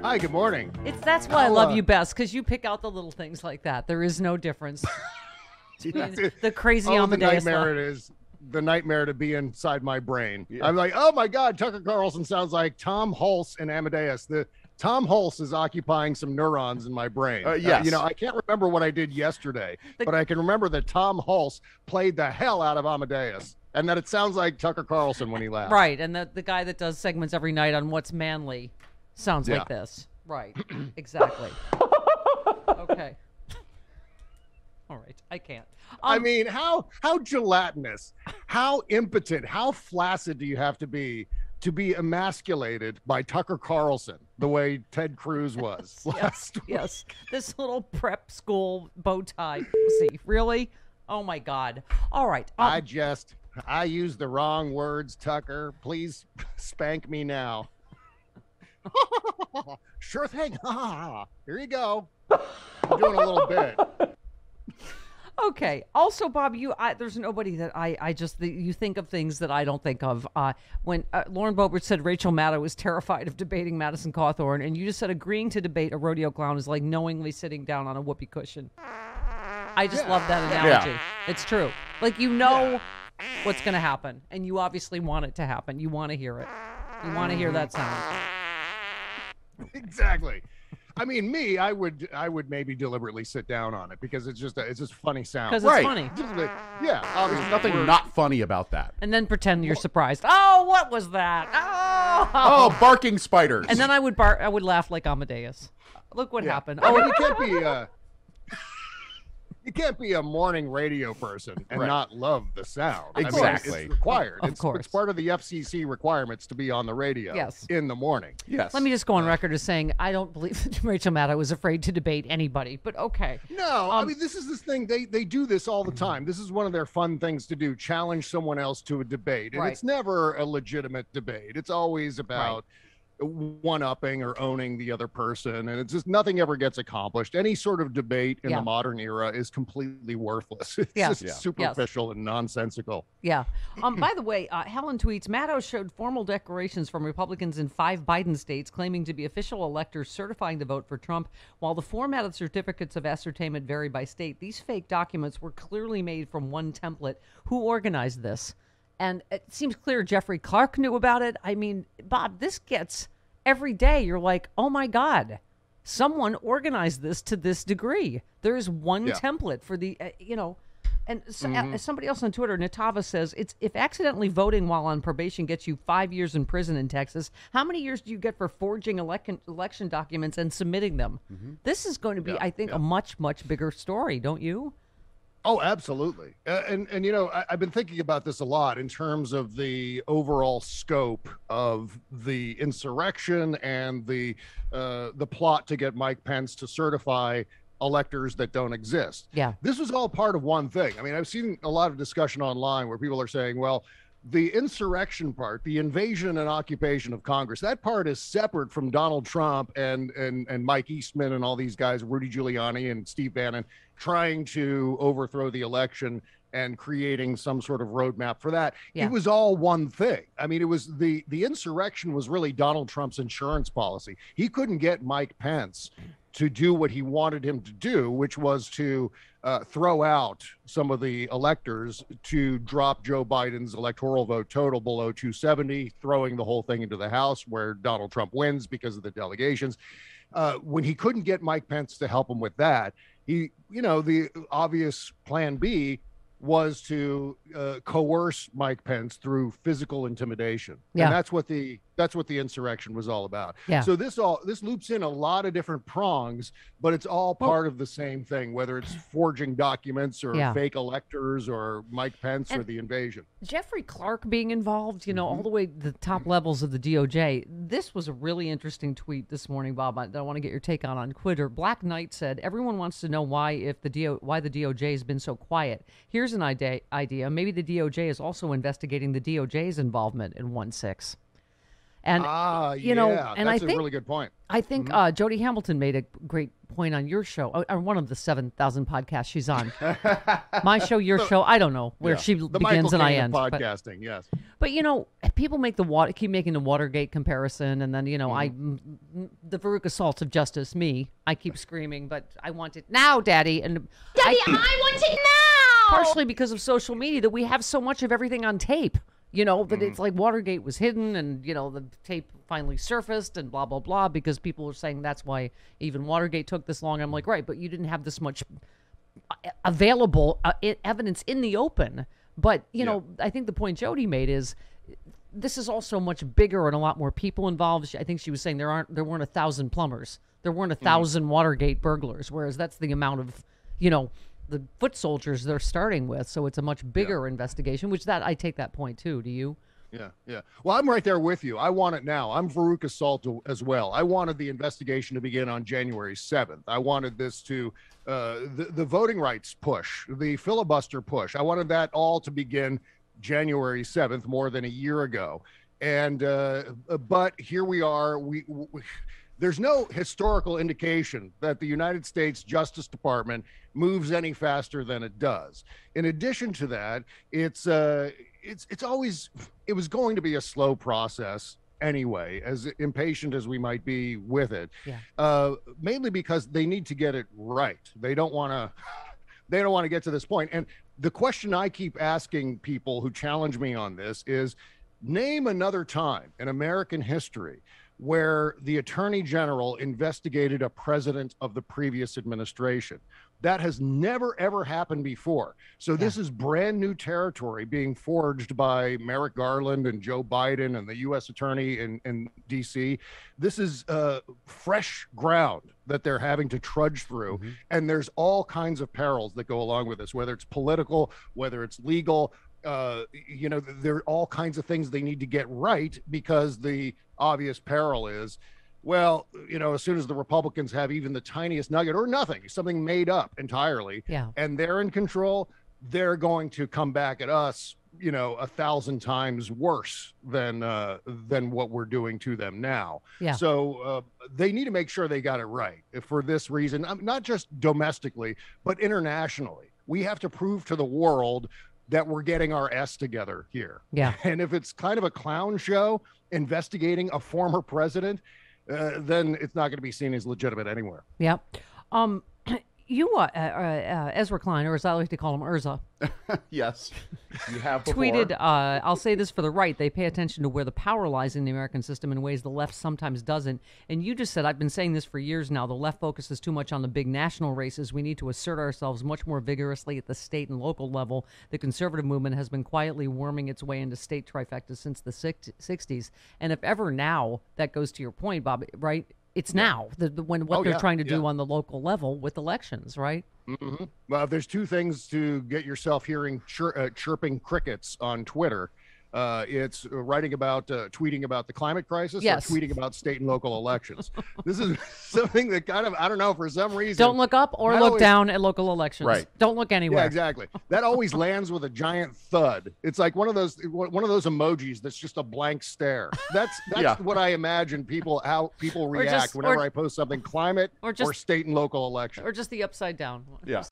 Hi, good morning. That's why I love you best, because you pick out the little things like that. There is no difference. The crazy Amadeus. The nightmare to be inside my brain. Yeah. I'm like, oh my God, Tucker Carlson sounds like Tom Hulse and Amadeus. Tom Hulse is occupying some neurons in my brain. Yes. I can't remember what I did yesterday, but I can remember that Tom Hulse played the hell out of Amadeus, and that it sounds like Tucker Carlson when he laughs. Right, and the guy that does segments every night on What's Manly sounds like this. Right, exactly. Okay. All right, I can't. I mean, how gelatinous, how impotent, how flaccid do you have to be emasculated by Tucker Carlson the way Ted Cruz was last week? Yes. This little prep school bow tie. See, really? Oh my God. All right. I used the wrong words, Tucker. Please spank me now. Sure thing. Here you go. I'm doing a little bit. Okay. Also, Bob, there's nobody that you think of things that I don't think of. When Lauren Boebert said Rachel Maddow was terrified of debating Madison Cawthorn, and you just said agreeing to debate a rodeo clown is like knowingly sitting down on a whoopee cushion. I just love that analogy. Yeah. It's true. Like, what's going to happen, and you obviously want it to happen. You want to hear it. You want to hear that sound. Exactly. I mean, I would maybe deliberately sit down on it because it's just funny sound. Because it's funny. Yeah. There's nothing not funny about that. And then pretend you're surprised. Oh, what was that? Oh, barking spiders. And then I would laugh like Amadeus. Look what happened. Oh, you can't be a morning radio person and not love the sound. Exactly. I mean, it's required. Of course. It's part of the FCC requirements to be on the radio in the morning. Yes. Let me just go on record as saying I don't believe that Rachel Maddow was afraid to debate anybody, but okay. No, I mean, this is this thing. They do this all the time. This is one of their fun things to do, challenge someone else to a debate. And it's never a legitimate debate. It's always about one-upping or owning the other person, and it's just nothing ever gets accomplished. Any sort of debate in the modern era is completely worthless. It's just superficial and nonsensical. Yeah. By the way, Helen tweets, Maddow showed formal declarations from Republicans in 5 Biden states claiming to be official electors certifying the vote for Trump. While the format of certificates of ascertainment vary by state, these fake documents were clearly made from one template. Who organized this? And it seems clear Jeffrey Clark knew about it. I mean, Bob, this gets every day. You're like, oh, my God, someone organized this to this degree. There's one template for the, and somebody else on Twitter, Natava, says, if accidentally voting while on probation gets you 5 years in prison in Texas, how many years do you get for forging election documents and submitting them? This is going to be, I think, a much, much bigger story, don't you? Oh, absolutely. And I've been thinking about this a lot in terms of the overall scope of the insurrection and the plot to get Mike Pence to certify electors that don't exist. Yeah. This was all part of one thing. I mean, I've seen a lot of discussion online where people are saying, well, the insurrection part, the invasion and occupation of Congress, that part is separate from Donald Trump and Mike Eastman and all these guys, Rudy Giuliani and Steve Bannon, trying to overthrow the election and creating some sort of roadmap for that. It was all one thing. I mean, it was the insurrection was really Donald Trump's insurance policy. He couldn't get Mike Pence to do what he wanted him to do, which was to throw out some of the electors to drop Joe Biden's electoral vote total below 270, throwing the whole thing into the House where Donald Trump wins because of the delegations. When he couldn't get Mike Pence to help him with that, the obvious plan B was to coerce Mike Pence through physical intimidation. And that's what the insurrection was all about. So this loops in a lot of different prongs, but it's all part of the same thing, whether it's forging documents or fake electors or Mike Pence or the invasion. Jeffrey Clark being involved, all the way to the top levels of the DOJ. This was a really interesting tweet this morning, Bob, that I want to get your take on Twitter. Black Knight said, everyone wants to know why the DOJ has been so quiet. Here's an idea. Maybe the DOJ is also investigating the DOJ's involvement in 1-6. And, and that's a really good point. I think Jody Hamilton made a great point on your show, or one of the 7,000 podcasts she's on. My show, your show, I don't know where she begins and I end. Podcasting, yes. But people make keep making the Watergate comparison, and then the Veruca Salt of justice. I keep screaming, but I want it now, Daddy. And Daddy, I want it now. Partially because of social media, that we have so much of everything on tape. That it's like Watergate was hidden, and the tape finally surfaced, and blah blah blah. Because people are saying that's why even Watergate took this long. I'm like, right, but you didn't have this much available evidence in the open. But, I think the point Jody made is this is also much bigger and a lot more people involved. I think she was saying there weren't 1,000 plumbers. There weren't 1,000 Watergate burglars, whereas that's the amount of, the foot soldiers they're starting with. So it's a much bigger investigation, which I take that point too. Do you? Yeah. Well, I'm right there with you. I want it now. I'm Veruca Salt as well. I wanted the investigation to begin on January 7th. I wanted this to, the voting rights push, the filibuster push. I wanted that all to begin January 7th, more than a year ago. And, but here we are. There's no historical indication that the United States Justice Department moves any faster than it does. In addition to that, it was going to be a slow process anyway, as impatient as we might be with it. Mainly because they need to get it right. They don't want to get to this point. And the question I keep asking people who challenge me on this is, name another time in American history where the Attorney General investigated a president of the previous administration. That has never, ever happened before. So this is brand new territory being forged by Merrick Garland and Joe Biden and the U.S. Attorney in D.C. This is fresh ground that they're having to trudge through. And there's all kinds of perils that go along with this, whether it's political, whether it's legal. There are all kinds of things they need to get right, because the obvious peril is, well, as soon as the Republicans have even the tiniest nugget or nothing, something made up entirely, and they're in control, they're going to come back at us, 1,000 times worse than what we're doing to them now. So they need to make sure they got it right for this reason, not just domestically, but internationally. We have to prove to the world that we're getting our S together here. And if it's kind of a clown show investigating a former president, then it's not going to be seen as legitimate anywhere. You, Ezra Klein, or as I like to call him, Urza. Yes, you have before. Tweeted, I'll say this for the right, they pay attention to where the power lies in the American system in ways the left sometimes doesn't. And you just said, I've been saying this for years now, the left focuses too much on the big national races. We need to assert ourselves much more vigorously at the state and local level. The conservative movement has been quietly worming its way into state trifectas since the 60s. And if ever now, that goes to your point, Bob, right? It's now what they're trying to do on the local level with elections, right? Well, if there's two things to get yourself hearing chirping crickets on Twitter, it's tweeting about the climate crisis, or tweeting about state and local elections. This is something that kind of, I don't know, for some reason. Don't look up or look down at local elections. Right. Don't look anywhere. Yeah, exactly. That always lands with a giant thud. It's like one of those emojis that's just a blank stare. That's what I imagine how people react whenever I post something climate or state and local election. Or just the upside down. Yeah.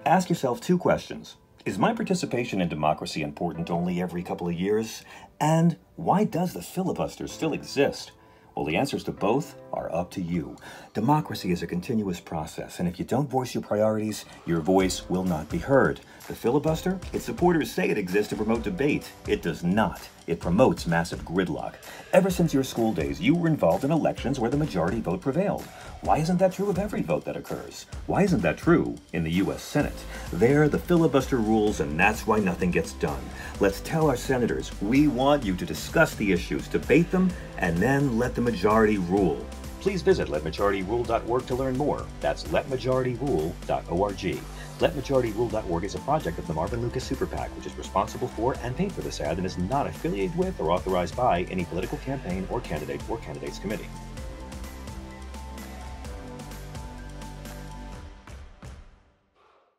Ask yourself two questions. Is my participation in democracy important only every couple of years? And why does the filibuster still exist? Well, the answers to both are up to you. Democracy is a continuous process, and if you don't voice your priorities, your voice will not be heard. The filibuster, its supporters say it exists to promote debate. It does not. It promotes massive gridlock. Ever since your school days, you were involved in elections where the majority vote prevailed. Why isn't that true of every vote that occurs? Why isn't that true in the U.S. Senate? There, the filibuster rules, and that's why nothing gets done. Let's tell our senators, we want you to discuss the issues, debate them, and then let the majority rule. Please visit letmajorityrule.org to learn more. That's letmajorityrule.org. LetMajorityRule.org is a project of the Marvin Lucas Super PAC, which is responsible for and paid for this ad and is not affiliated with or authorized by any political campaign or candidate or candidates committee.